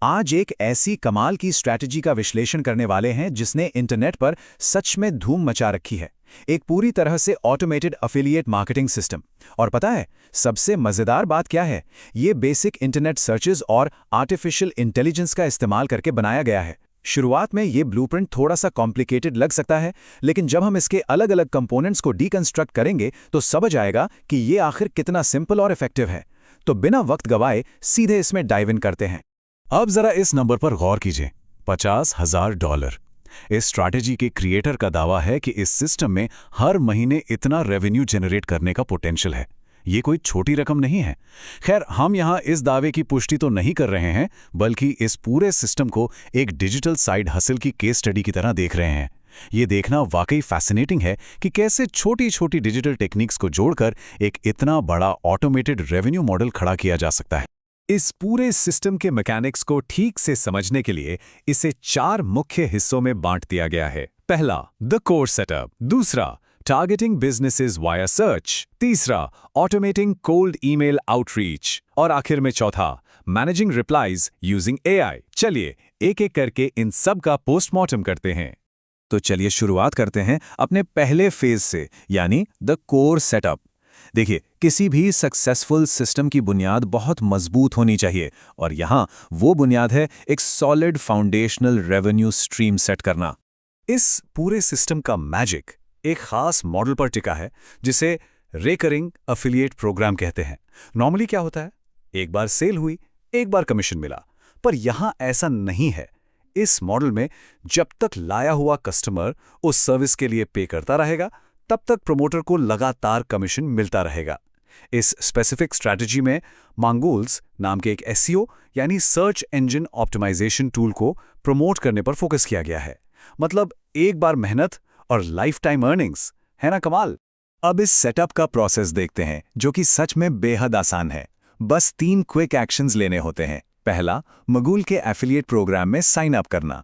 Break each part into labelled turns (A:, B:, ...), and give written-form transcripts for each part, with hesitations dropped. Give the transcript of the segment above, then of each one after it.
A: आज एक ऐसी कमाल की स्ट्रैटेजी का विश्लेषण करने वाले हैं जिसने इंटरनेट पर सच में धूम मचा रखी है। एक पूरी तरह से ऑटोमेटेड अफिलिएट मार्केटिंग सिस्टम। और पता है सबसे मजेदार बात क्या है? ये बेसिक इंटरनेट सर्चेज और आर्टिफिशियल इंटेलिजेंस का इस्तेमाल करके बनाया गया है। शुरुआत में ये ब्लूप्रिंट थोड़ा सा कॉम्प्लिकेटेड लग सकता है, लेकिन जब हम इसके अलग अलग कंपोनेंट्स को डीकंस्ट्रक्ट करेंगे तो समझ आएगा कि ये आखिर कितना सिंपल और इफेक्टिव है। तो बिना वक्त गवाए सीधे इसमें डाइव इन करते हैं।
B: अब जरा इस नंबर पर गौर कीजिए, $50,000। इस स्ट्रैटेजी के क्रिएटर का दावा है कि इस सिस्टम में हर महीने इतना रेवेन्यू जनरेट करने का पोटेंशियल है। ये कोई छोटी रकम नहीं है। खैर, हम यहाँ इस दावे की पुष्टि तो नहीं कर रहे हैं, बल्कि इस पूरे सिस्टम को एक डिजिटल साइड हसल की केस स्टडी की तरह देख रहे हैं। ये देखना वाकई फैसिनेटिंग है कि कैसे छोटी छोटी डिजिटल टेक्निक्स को जोड़कर एक इतना बड़ा ऑटोमेटेड रेवेन्यू मॉडल खड़ा किया जा सकता है। इस पूरे सिस्टम के मैकेनिक्स को ठीक से समझने के लिए इसे 4 मुख्य हिस्सों में बांट दिया गया है। पहला, द कोर सेटअप। दूसरा, टारगेटिंग बिजनेसेस वाया सर्च। तीसरा, ऑटोमेटिंग कोल्ड ईमेल आउटरीच। और आखिर में चौथा, मैनेजिंग रिप्लाईज यूजिंग एआई। चलिए एक एक करके इन सब का पोस्टमार्टम करते हैं। तो चलिए शुरुआत करते हैं अपने पहले फेज से, यानी द कोर सेटअप। देखिए, किसी भी सक्सेसफुल सिस्टम की बुनियाद बहुत मजबूत होनी चाहिए, और यहाँ वो बुनियाद है एक solid foundational revenue stream set करना। इस पूरे सिस्टम का मैजिक एक खास मॉडल पर टिका है, जिसे रेकरिंग अफिलिएट प्रोग्राम कहते हैं। नॉर्मली क्या होता है, एक बार सेल हुई, एक बार कमीशन मिला, पर यहाँ ऐसा नहीं है। इस मॉडल में जब तक लाया हुआ कस्टमर उस सर्विस के लिए पे करता रहेगा, तब तक प्रमोटर को लगातार कमीशन मिलता रहेगा। इस स्पेसिफिक स्ट्रैटेजी में मंगोल्स नाम के एक एसईओ यानी सर्च इंजन ऑप्टिमाइजेशन टूल को प्रमोट करने पर फोकस किया गया है। मतलब एक बार मेहनत और लाइफ टाइम अर्निंग्स, है ना कमाल। अब इस सेटअप का प्रोसेस देखते हैं, जो कि सच में बेहद आसान है। बस 3 क्विक एक्शंस लेने होते हैं। पहला, मंगोल के एफिलिएट प्रोग्राम में साइन अप करना,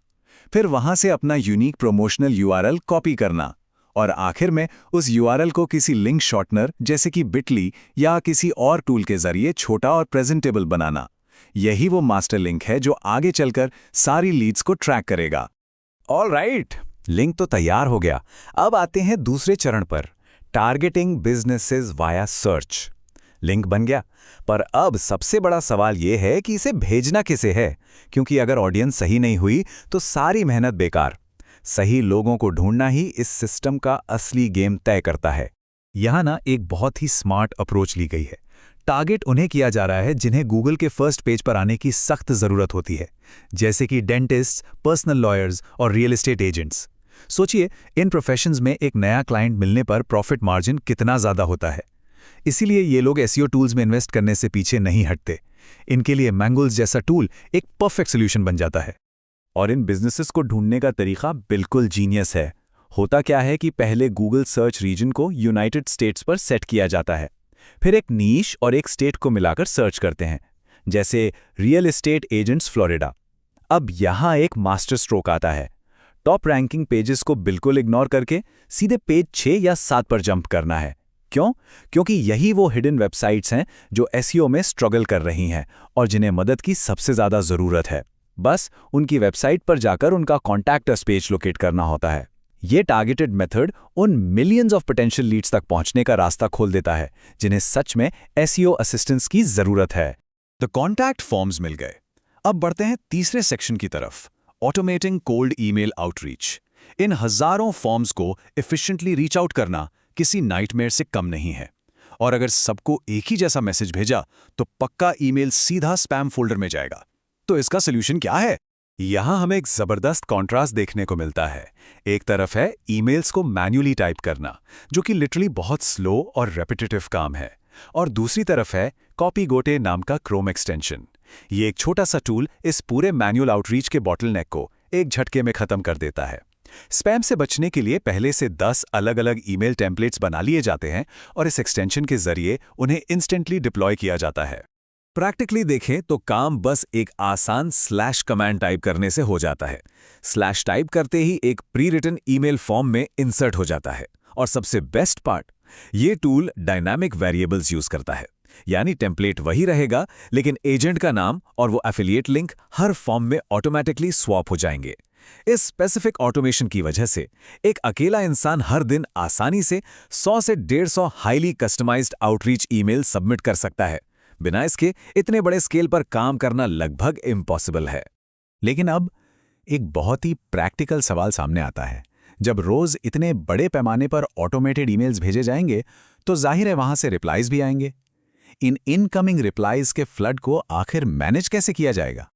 B: फिर वहां से अपना यूनिक प्रमोशनल यूआरएल कॉपी करना, और आखिर में उस यूआरएल को किसी लिंक शॉर्टनर जैसे कि बिटली या किसी और टूल के जरिए छोटा और प्रेजेंटेबल बनाना। यही वो मास्टर लिंक है जो आगे चलकर सारी लीड्स को ट्रैक करेगा। ऑलराइट, लिंक तो तैयार हो गया। अब आते हैं दूसरे चरण पर, targeting businesses via search. Link बन गया, पर अब सबसे बड़ा सवाल यह है कि इसे भेजना किसे है, क्योंकि अगर ऑडियंस सही नहीं हुई तो सारी मेहनत बेकार। सही लोगों को ढूंढना ही इस सिस्टम का असली गेम तय करता है। यहाँ ना एक बहुत ही स्मार्ट अप्रोच ली गई है। टारगेट उन्हें किया जा रहा है जिन्हें गूगल के फर्स्ट पेज पर आने की सख्त जरूरत होती है, जैसे कि डेंटिस्ट, पर्सनल लॉयर्स और रियल एस्टेट एजेंट्स। सोचिए, इन प्रोफेशंस में एक नया क्लाइंट मिलने पर प्रॉफिट मार्जिन कितना ज्यादा होता है। इसीलिए ये लोग एसईओ टूल्स में इन्वेस्ट करने से पीछे नहीं हटते। इनके लिए मंगोल्स जैसा टूल एक परफेक्ट सोल्यूशन बन जाता है। और इन बिजनेसेस को ढूंढने का तरीका बिल्कुल जीनियस है। होता क्या है कि पहले गूगल सर्च रीजन को यूनाइटेड स्टेट्स पर सेट किया जाता है, फिर एक नीश और एक स्टेट को मिलाकर सर्च करते हैं, जैसे रियल एस्टेट एजेंट्स फ्लोरिडा। अब यहाँ एक मास्टर स्ट्रोक आता है। टॉप रैंकिंग पेजेस को बिल्कुल इग्नोर करके सीधे पेज 6 या 7 पर जंप करना है। क्यों? क्योंकि यही वो हिडन वेबसाइट्स हैं जो एसईओ में स्ट्रगल कर रही हैं और जिन्हें मदद की सबसे ज़्यादा ज़रूरत है। बस उनकी वेबसाइट पर जाकर उनका कॉन्टैक्ट अस पेज लोकेट करना होता है। ये टारगेटेड मेथड उन मिलियंस ऑफ पोटेंशियल लीड्स तक पहुंचने का रास्ता खोल देता है जिन्हें सच में एसईओ असिस्टेंस की जरूरत है। द कॉन्टैक्ट फॉर्म्स मिल गए। अब बढ़ते हैं तीसरे सेक्शन की तरफ, ऑटोमेटिंग कोल्ड ईमेल आउटरीच। इन हजारों फॉर्म्स को एफिशिएंटली रीच आउट करना किसी नाइटमेयर से कम नहीं है। और अगर सबको एक ही जैसा मैसेज भेजा तो पक्का ईमेल सीधा स्पैम फोल्डर में जाएगा। तो इसका सोल्यूशन क्या है? यहां हमें एक जबरदस्त कॉन्ट्रास्ट देखने को मिलता है। एक तरफ है ईमेल्स को मैन्युअली टाइप करना, जो कि लिटरली बहुत स्लो और रेपिटेटिव काम है, और दूसरी तरफ है कॉपीगोटे नाम का क्रोम एक्सटेंशन। ये एक छोटा सा टूल इस पूरे मैन्युअल आउटरीच के बॉटलनेक को एक झटके में खत्म कर देता है। स्पैम से बचने के लिए पहले से 10 अलग अलग ईमेल टेम्पलेट्स बना लिए जाते हैं और इस एक्सटेंशन के जरिए उन्हें इंस्टेंटली डिप्लॉय किया जाता है। प्रैक्टिकली देखें तो काम बस एक आसान स्लैश कमांड टाइप करने से हो जाता है। स्लैश टाइप करते ही एक प्री रिटन ईमेल फॉर्म में इंसर्ट हो जाता है। और सबसे बेस्ट पार्ट, ये टूल डायनामिक वेरिएबल्स यूज करता है।
A: यानी टेम्पलेट वही रहेगा, लेकिन एजेंट का नाम और वो एफिलिएट लिंक हर फॉर्म में ऑटोमेटिकली स्वैप हो जाएंगे। इस स्पेसिफिक ऑटोमेशन की वजह से एक अकेला इंसान हर दिन आसानी से 100 से 150 highly customised outreach email submit कर सकता है। बिना इसके इतने बड़े स्केल पर काम करना लगभग इम्पॉसिबल है। लेकिन अब एक बहुत ही प्रैक्टिकल सवाल सामने आता है। जब रोज इतने बड़े पैमाने पर ऑटोमेटेड ईमेल्स भेजे जाएंगे, तो जाहिर है वहां से रिप्लाईज भी आएंगे। इन इनकमिंग रिप्लाईज के फ्लड को आखिर मैनेज कैसे किया जाएगा?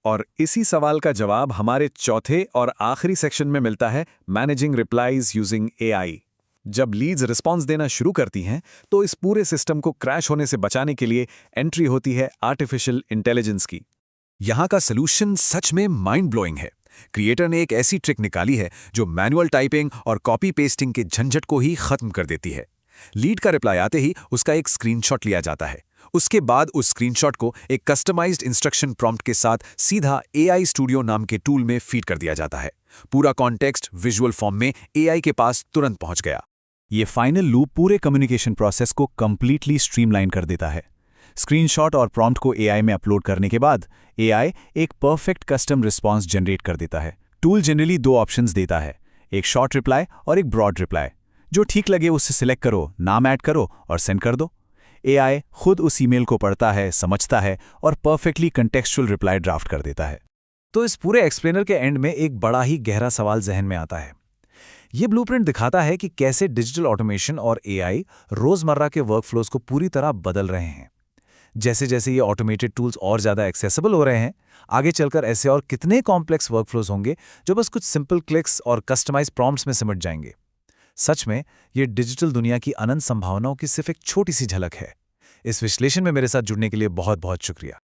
A: और इसी सवाल का जवाब हमारे चौथे और आखिरी सेक्शन में मिलता है, मैनेजिंग रिप्लाईज यूजिंग एआई। जब लीड्स रिस्पॉन्स देना शुरू करती हैं, तो इस पूरे सिस्टम को क्रैश होने से बचाने के लिए एंट्री होती है आर्टिफिशियल इंटेलिजेंस की। यहाँ का सलूशन सच में माइंड ब्लोइंग है। क्रिएटर ने एक ऐसी ट्रिक निकाली है जो मैनुअल टाइपिंग और कॉपी पेस्टिंग के झंझट को ही खत्म कर देती है। लीड का रिप्लाई आते ही उसका एक स्क्रीनशॉट लिया जाता है। उसके बाद उस स्क्रीनशॉट को एक कस्टमाइज्ड इंस्ट्रक्शन प्रॉम्प्ट के साथ सीधा एआई स्टूडियो नाम के टूल में फीड कर दिया जाता है। पूरा कॉन्टेक्स्ट विजुअल फॉर्म में एआई के पास तुरंत पहुंच गया। ये फाइनल लूप पूरे कम्युनिकेशन प्रोसेस को कंप्लीटली स्ट्रीमलाइन कर देता है। स्क्रीनशॉट और प्रॉम्प्ट को एआई में अपलोड करने के बाद एआई एक परफेक्ट कस्टम रिस्पॉन्स जनरेट कर देता है। टूल जनरली 2 ऑप्शंस देता है, एक शॉर्ट रिप्लाई और एक ब्रॉड रिप्लाई। जो ठीक लगे उससे सिलेक्ट करो, नाम ऐड करो और सेंड कर दो। एआई खुद उस ईमेल को पढ़ता है, समझता है और परफेक्टली कंटेक्चुअल रिप्लाई ड्राफ्ट कर देता है। तो इस पूरे एक्सप्लेनर के एंड में एक बड़ा ही गहरा सवाल जहन में आता है। ये ब्लूप्रिंट दिखाता है कि कैसे डिजिटल ऑटोमेशन और एआई रोजमर्रा के वर्कफ्लोज को पूरी तरह बदल रहे हैं। जैसे जैसे ये ऑटोमेटेड टूल्स और ज़्यादा एक्सेसिबल हो रहे हैं, आगे चलकर ऐसे और कितने कॉम्प्लेक्स वर्कफ्लोज होंगे जो बस कुछ सिंपल क्लिक्स और कस्टमाइज प्रॉम्प्ट्स में सिमट जाएंगे। सच में ये डिजिटल दुनिया की अनंत संभावनाओं की सिर्फ एक छोटी सी झलक है। इस विश्लेषण में मेरे साथ जुड़ने के लिए बहुत बहुत शुक्रिया।